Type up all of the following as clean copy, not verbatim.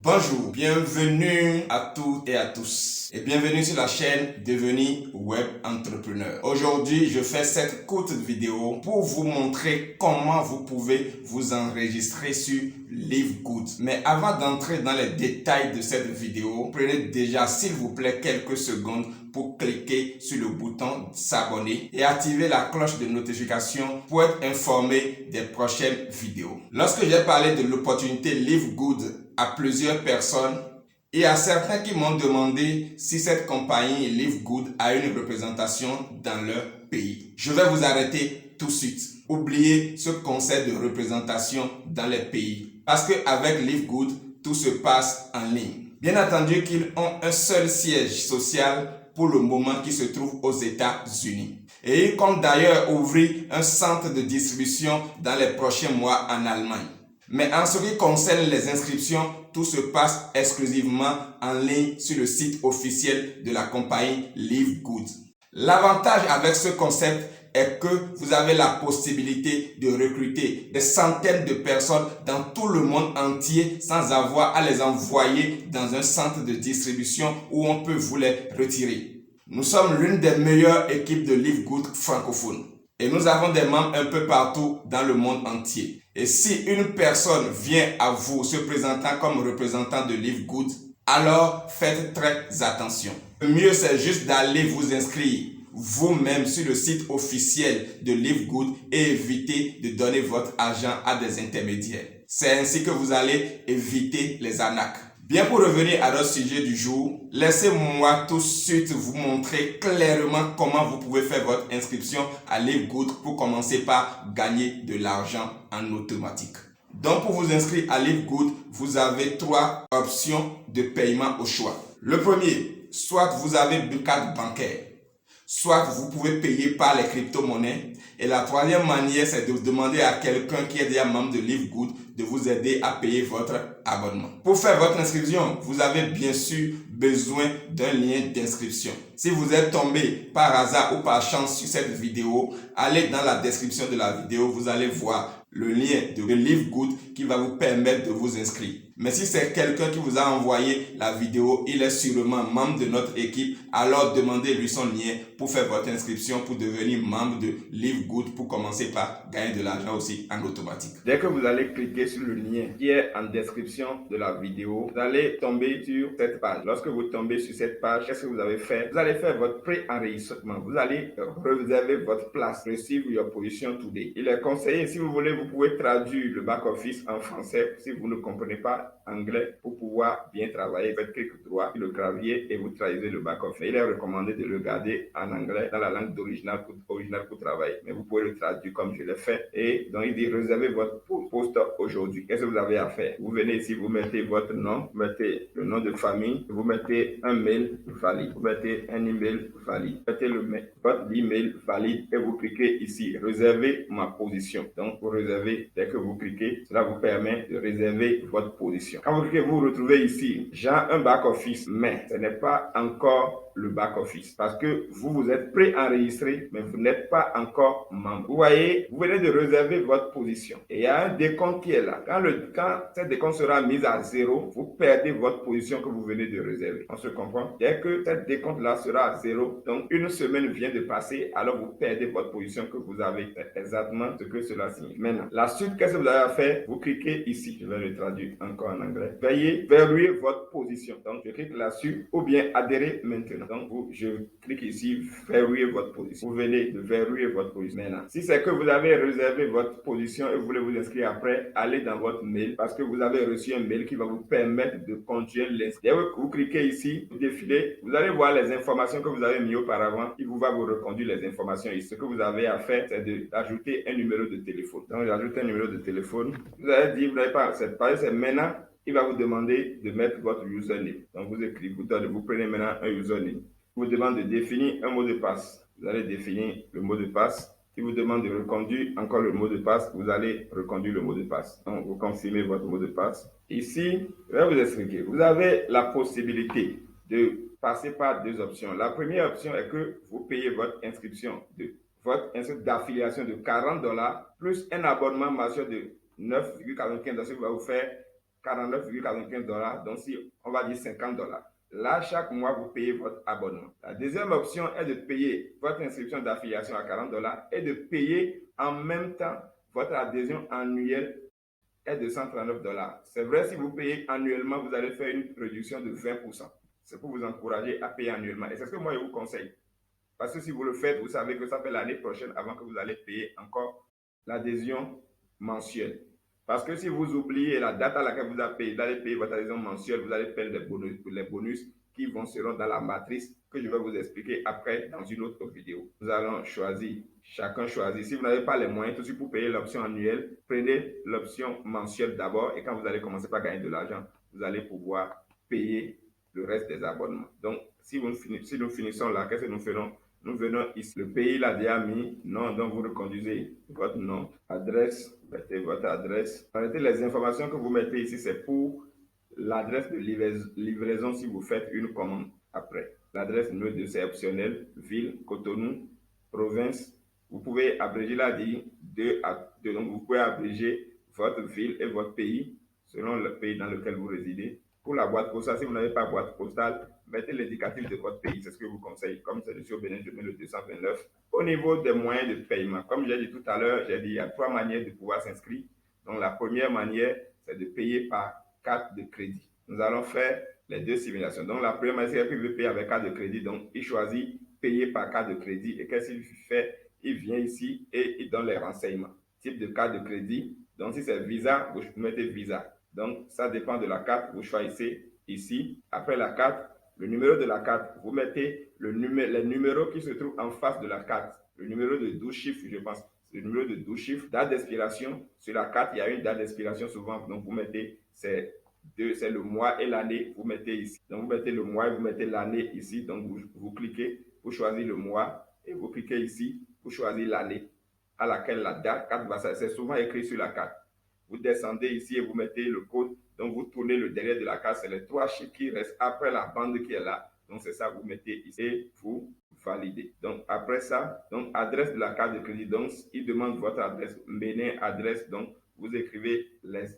Bonjour, bienvenue à toutes et à tous et bienvenue sur la chaîne Devenir Web Entrepreneur. Aujourd'hui, je fais cette courte vidéo pour vous montrer comment vous pouvez vous enregistrer sur Livegood. Mais avant d'entrer dans les détails de cette vidéo, prenez déjà s'il vous plaît quelques secondes pour cliquer sur le bouton s'abonner et activer la cloche de notification pour être informé des prochaines vidéos. Lorsque j'ai parlé de l'opportunité Livegood à plusieurs personnes, il y a certains qui m'ont demandé si cette compagnie Livegood a une représentation dans leur pays. Je vais vous arrêter tout de suite. Oubliez ce concept de représentation dans les pays parce qu'avec Livegood, tout se passe en ligne. Bien entendu qu'ils ont un seul siège social pour le moment qui se trouve aux États-Unis. Et ils comptent d'ailleurs ouvrir un centre de distribution dans les prochains mois en Allemagne. Mais en ce qui concerne les inscriptions, tout se passe exclusivement en ligne sur le site officiel de la compagnie Livegood. L'avantage avec ce concept est que vous avez la possibilité de recruter des centaines de personnes dans tout le monde entier sans avoir à les envoyer dans un centre de distribution où on peut vous les retirer. Nous sommes l'une des meilleures équipes de Livegood francophones et nous avons des membres un peu partout dans le monde entier. Et si une personne vient à vous se présentant comme représentant de Livegood, alors faites très attention. Le mieux, c'est juste d'aller vous inscrire vous-même sur le site officiel de Livegood et éviter de donner votre argent à des intermédiaires. C'est ainsi que vous allez éviter les arnaques. Bien, pour revenir à notre sujet du jour, laissez-moi tout de suite vous montrer clairement comment vous pouvez faire votre inscription à Livegood pour commencer par gagner de l'argent en automatique. Donc, pour vous inscrire à Livegood, vous avez 3 options de paiement au choix. Le premier, soit vous avez une carte bancaire, soit vous pouvez payer par les crypto-monnaies. Et la troisième manière, c'est de demander à quelqu'un qui est déjà membre de Livegood de vous aider à payer votre abonnement. Pour faire votre inscription, vous avez bien sûr besoin d'un lien d'inscription. Si vous êtes tombé par hasard ou par chance sur cette vidéo, allez dans la description de la vidéo, vous allez voir le lien de Livegood qui va vous permettre de vous inscrire. Mais si c'est quelqu'un qui vous a envoyé la vidéo, il est sûrement membre de notre équipe, alors demandez-lui son lien pour faire votre inscription pour devenir membre de Livegood pour commencer par gagner de l'argent aussi en automatique. Dès que vous allez cliquer sur le lien qui est en description de la vidéo, vous allez tomber sur cette page. Lorsque vous tombez sur cette page, qu'est-ce que vous avez fait? Vous allez faire votre pré-enregistrement. Vous allez réserver votre place. Receive your position today. Il est conseillé, si vous voulez, vous pouvez traduire le back-office en français si vous ne comprenez pas anglais pour pouvoir bien travailler. Faites clic droit sur le clavier et vous traduisez le back-office. Il est recommandé de le garder en anglais dans la langue d'original pour travailler. Mais vous pouvez le traduire comme je l'ai fait. Et donc il dit réservez votre poste aujourd'hui. Qu'est-ce que vous avez à faire? Vous venez ici, vous mettez votre nom, vous mettez le nom de famille, vous mettez un mail valide, vous mettez un email valide, vous mettez votre email valide et vous cliquez ici, réserver ma position. Donc vous réservez, dès que vous cliquez, cela vous permet de réserver votre position. Quand vous cliquez, vous vous retrouvez ici, j'ai un back-office, mais ce n'est pas encore le back-office parce que vous êtes pré-enregistré, mais vous n'êtes pas encore membre. Vous voyez, vous venez de réserver votre position et il y a un décompte qui est là. Quand cette décompte sera mise à 0, vous perdez votre position que vous venez de réserver. On se comprend? Dès que cette décompte là sera à 0, donc une semaine vient de passer, alors vous perdez votre position que vous avez fait. Exactement ce que cela signifie. Maintenant, la suite, qu'est-ce que vous avez à faire? Vous cliquez ici. Je vais le traduire encore en anglais. Veuillez verrouiller votre position. Donc, je clique là-dessus ou bien adhérer maintenant. Donc, je clique ici, verrouiller votre position. Vous venez de verrouiller votre position. Maintenant, si c'est que vous avez réservé votre position et vous voulez vous inscrire après, allez dans votre mail parce que vous avez reçu un mail qui va vous permettre de continuer l'inscription. Vous cliquez ici, vous défilez, vous allez voir les informations que vous avez mis auparavant. Il va vous reconduire les informations ici. Ce que vous avez à faire, c'est d'ajouter un numéro de téléphone. Donc, j'ajoute un numéro de téléphone. Vous allez dire, vous n'avez pas cette page, c'est maintenant. Il va vous demander de mettre votre username. Donc, vous écrivez, vous prenez maintenant un username. Il vous demande de définir un mot de passe. Vous allez définir le mot de passe. Il vous demande de reconduire encore le mot de passe. Vous allez reconduire le mot de passe. Donc, vous confirmez votre mot de passe. Ici, je vais vous expliquer. Vous avez la possibilité de passer par 2 options. La première option est que vous payez votre inscription d'affiliation de $40 plus un abonnement mensuel de 9,95 $, ce qui va vous faire $49,95. Donc, si on va dire $50. Là, chaque mois, vous payez votre abonnement. La deuxième option est de payer votre inscription d'affiliation à $40 et de payer en même temps votre adhésion annuelle est de $139. C'est vrai, si vous payez annuellement, vous allez faire une réduction de 20%. C'est pour vous encourager à payer annuellement. Et c'est ce que moi, je vous conseille. Parce que si vous le faites, vous savez que ça fait l'année prochaine avant que vous allez payer encore l'adhésion mensuelle. Parce que si vous oubliez la date à laquelle vous allez payer votre adhésion mensuelle, vous allez perdre les bonus qui seront dans la matrice que je vais vous expliquer après dans une autre vidéo. Nous allons choisir, chacun choisit. Si vous n'avez pas les moyens tout de suite pour payer l'option annuelle, prenez l'option mensuelle d'abord et quand vous allez commencer par gagner de l'argent, vous allez pouvoir payer le reste des abonnements. Donc, si nous finissons là, qu'est-ce que nous ferons? Nous venons ici. Le pays l'a déjà mis. Non, donc vous reconduisez votre nom. Adresse, mettez votre adresse. Arrêtez les informations que vous mettez ici, c'est pour l'adresse de livraison si vous faites une commande après. L'adresse numéro 2, c'est optionnel. Ville, Cotonou, province. Vous pouvez abréger la dit 2 à 2. Donc, vous pouvez abréger votre ville et votre pays selon le pays dans lequel vous résidez. Pour la boîte postale, si vous n'avez pas boîte postale, mettez l'indicatif de votre pays, c'est ce que je vous conseille. Comme c'est sur Bénin, je mets le 229. Au niveau des moyens de paiement, comme j'ai dit tout à l'heure, il y a 3 manières de pouvoir s'inscrire. Donc la première manière, c'est de payer par carte de crédit. Nous allons faire les 2 simulations. Donc la première manière, c'est qu'il veut payer avec carte de crédit. Donc il choisit payer par carte de crédit. Et qu'est-ce qu'il fait? Il vient ici et il donne les renseignements. Type de carte de crédit. Donc si c'est Visa, vous mettez Visa. Donc, ça dépend de la carte. Vous choisissez ici. Après la carte, le numéro de la carte, vous mettez les numéros qui se trouvent en face de la carte. Le numéro de 12 chiffres, je pense. Le numéro de 12 chiffres. Date d'expiration. Sur la carte, il y a une date d'expiration souvent. Donc, vous mettez, c'est le mois et l'année. Vous mettez ici. Donc, vous mettez le mois et vous mettez l'année ici. Donc, vous cliquez pour choisir le mois et vous cliquez ici pour choisir l'année à laquelle la date va. C'est souvent écrit sur la carte. Vous descendez ici et vous mettez le code. Donc, vous tournez le derrière de la carte. C'est les 3 chiffres qui restent après la bande qui est là. Donc, c'est ça, vous mettez ici et vous validez. Donc, après ça, donc, adresse de la carte de crédit. Donc, il demande votre adresse. Bénin, adresse. Donc, vous écrivez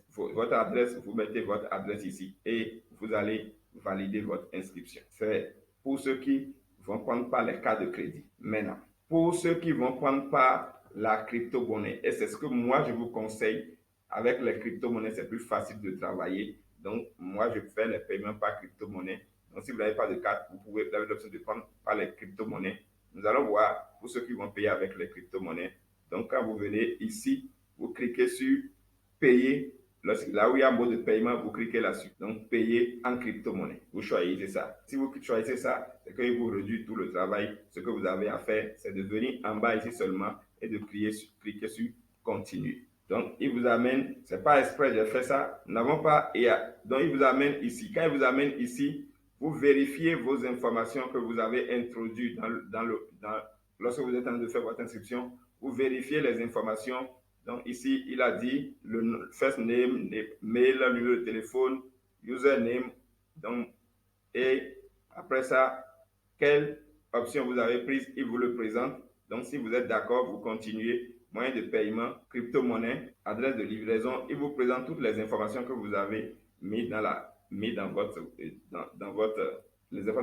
votre adresse. Vous mettez votre adresse ici et vous allez valider votre inscription. C'est pour ceux qui vont prendre par les cartes de crédit. Maintenant, pour ceux qui vont prendre par la crypto-monnaie, et c'est ce que moi, je vous conseille. Avec les crypto-monnaies, c'est plus facile de travailler. Donc, moi, je fais les paiements par crypto-monnaie. Donc, si vous n'avez pas de carte, vous avez l'option de prendre par les crypto-monnaies. Nous allons voir pour ceux qui vont payer avec les crypto-monnaies. Donc, quand vous venez ici, vous cliquez sur payer. Là où il y a un mot de paiement, vous cliquez là-dessus. Donc, payer en crypto-monnaie. Vous choisissez ça. Si vous choisissez ça, c'est qu'il vous réduit tout le travail. Ce que vous avez à faire, c'est de venir en bas ici seulement et de cliquer sur continuer. Donc, il vous amène, c'est pas exprès, j'ai fait ça, nous n'avons pas, donc il vous amène ici. Quand il vous amène ici, vous vérifiez vos informations que vous avez introduites lorsque vous êtes en train de faire votre inscription, vous vérifiez les informations. Donc ici, il a dit le first name, mail, numéro de téléphone, username, donc, et après ça, quelle option vous avez prise, il vous le présente. Donc, si vous êtes d'accord, vous continuez. Moyen de paiement, crypto-monnaie, adresse de livraison. Il vous présente toutes les informations que vous avez mis dans les informations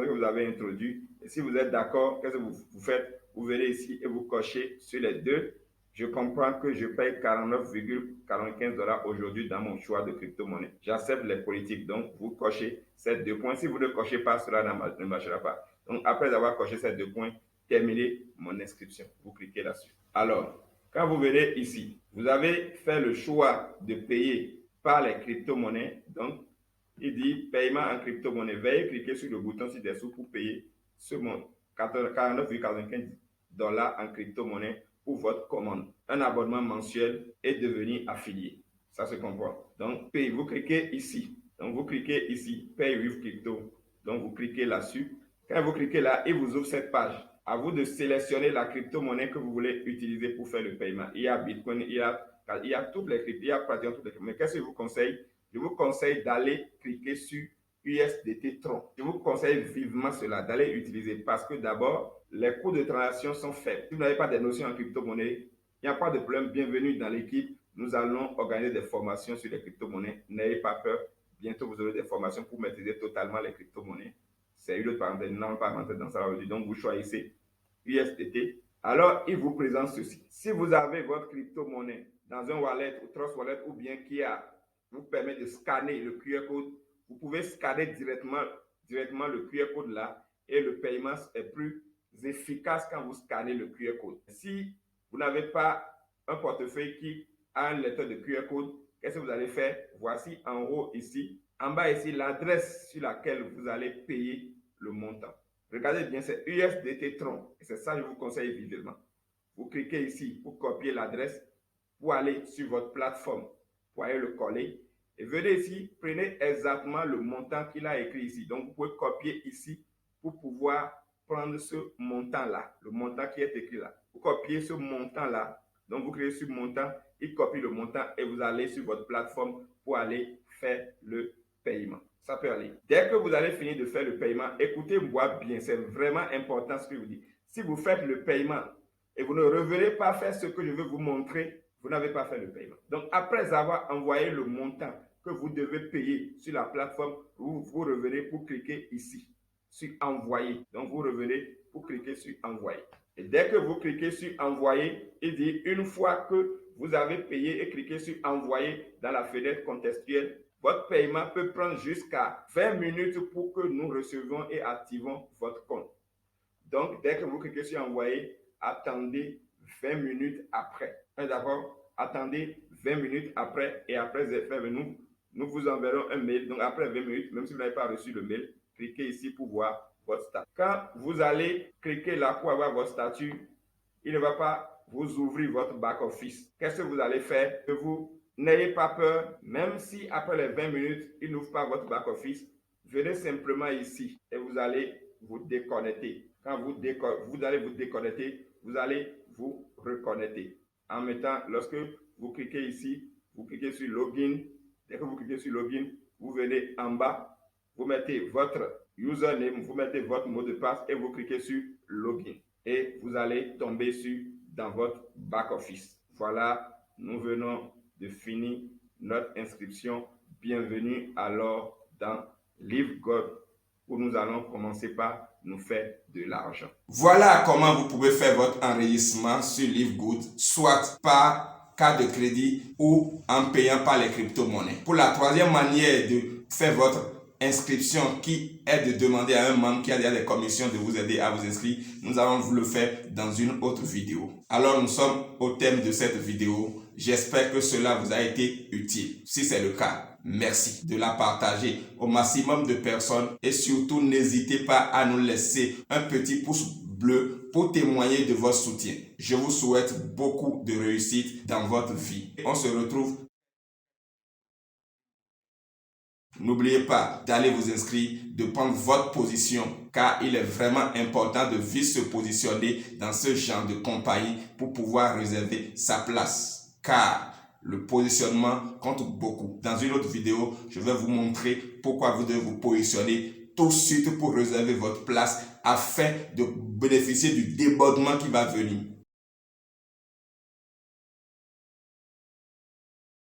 que vous avez introduites. Et si vous êtes d'accord, qu'est-ce que vous faites? Vous venez ici et vous cochez sur les deux. Je comprends que je paye $49,95 aujourd'hui dans mon choix de crypto-monnaie. J'accepte les politiques. Donc, vous cochez ces 2 points. Si vous ne cochez pas, cela ne marchera pas. Donc, après avoir coché ces 2 points, terminez mon inscription. Vous cliquez là-dessus. Alors, quand vous venez ici, vous avez fait le choix de payer par les crypto-monnaies. Donc, il dit paiement en crypto-monnaie. Veuillez cliquer sur le bouton ci-dessous pour payer ce montant, $49,95 en crypto-monnaie pour votre commande. Un abonnement mensuel est devenu affilié. Ça se comprend. Donc, paye, vous cliquez ici. Donc, vous cliquez ici, Pay with Crypto. Donc, vous cliquez là-dessus. Quand vous cliquez là, il vous ouvre cette page. À vous de sélectionner la crypto-monnaie que vous voulez utiliser pour faire le paiement. Il y a Bitcoin, il y a toutes les cryptos, il y a pratiquement toutes les cryptos. Mais qu'est-ce que je vous conseille? Je vous conseille d'aller cliquer sur USDT Tron. Je vous conseille vivement cela, d'aller utiliser parce que d'abord, les coûts de transaction sont faibles. Si vous n'avez pas des notions en crypto-monnaie, il n'y a pas de problème. Bienvenue dans l'équipe. nous allons organiser des formations sur les crypto-monnaies. N'ayez pas peur. Bientôt, vous aurez des formations pour maîtriser totalement les crypto-monnaies. C'est une autre parenthèse. Nous n'allons pas rentrer dans ça aujourd'hui. Donc, vous choisissez USDT. Alors, il vous présente ceci. Si vous avez votre crypto-monnaie dans un wallet ou Trust Wallet ou bien qui vous permet de scanner le QR code, vous pouvez scanner directement le QR code là et le paiement est plus efficace quand vous scannez le QR code. Si vous n'avez pas un portefeuille qui a un lecteur de QR code, qu'est-ce que vous allez faire? Voici en haut ici, en bas ici, l'adresse sur laquelle vous allez payer le montant. Regardez bien, c'est USDT Tron. Et c'est ça que je vous conseille vivement. Vous cliquez ici pour copier l'adresse, pour aller sur votre plateforme, pour aller le coller. Et venez ici, prenez exactement le montant qu'il a écrit ici. Donc, vous pouvez copier ici pour pouvoir prendre ce montant-là, le montant qui est écrit là. Vous copiez ce montant-là. Donc, vous créez ce montant, il copie le montant et vous allez sur votre plateforme pour aller faire le paiement. Ça peut aller. Dès que vous allez finir de faire le paiement, écoutez-moi bien, c'est vraiment important ce que je vous dis. Si vous faites le paiement et vous ne revenez pas faire ce que je veux vous montrer, vous n'avez pas fait le paiement. Donc, après avoir envoyé le montant que vous devez payer sur la plateforme, vous revenez pour cliquer ici, sur envoyer. Donc, vous revenez pour cliquer sur envoyer. Et dès que vous cliquez sur envoyer, il dit une fois que vous avez payé et cliqué sur envoyer dans la fenêtre contextuelle, votre paiement peut prendre jusqu'à 20 minutes pour que nous recevions et activons votre compte. Donc, dès que vous cliquez sur envoyer, attendez 20 minutes après. D'accord? Attendez 20 minutes après et après nous vous enverrons un mail. Donc, après 20 minutes, même si vous n'avez pas reçu le mail, cliquez ici pour voir votre statut. Quand vous allez cliquer là pour avoir votre statut, il ne va pas vous ouvrir votre back-office. Qu'est-ce que vous allez faire? N'ayez pas peur, même si après les 20 minutes, il n'ouvre pas votre back-office, venez simplement ici et vous allez vous déconnecter. Quand vous allez vous déconnecter, vous allez vous reconnecter. En mettant, lorsque vous cliquez ici, vous cliquez sur Login. Dès que vous cliquez sur Login, vous venez en bas, vous mettez votre username, vous mettez votre mot de passe et vous cliquez sur Login. Et vous allez tomber dans votre back-office. Voilà, nous venons de finir notre inscription. Bienvenue alors dans Live God, où nous allons commencer par nous faire de l'argent. Voilà comment vous pouvez faire votre enregistrement sur Live Good, soit par carte de crédit ou en payant par les crypto-monnaies. Pour la troisième manière de faire votre inscription, qui est de demander à un membre qui a déjà des commissions de vous aider à vous inscrire, nous allons vous le faire dans une autre vidéo. Alors nous sommes au thème de cette vidéo. J'espère que cela vous a été utile. Si c'est le cas, merci de la partager au maximum de personnes et surtout n'hésitez pas à nous laisser un petit pouce bleu pour témoigner de votre soutien. Je vous souhaite beaucoup de réussite dans votre vie. On se retrouve. N'oubliez pas d'aller vous inscrire, de prendre votre position, car il est vraiment important de vite se positionner dans ce genre de compagnie pour pouvoir réserver sa place. Car le positionnement compte beaucoup. Dans une autre vidéo, je vais vous montrer pourquoi vous devez vous positionner tout de suite pour réserver votre place afin de bénéficier du débordement qui va venir.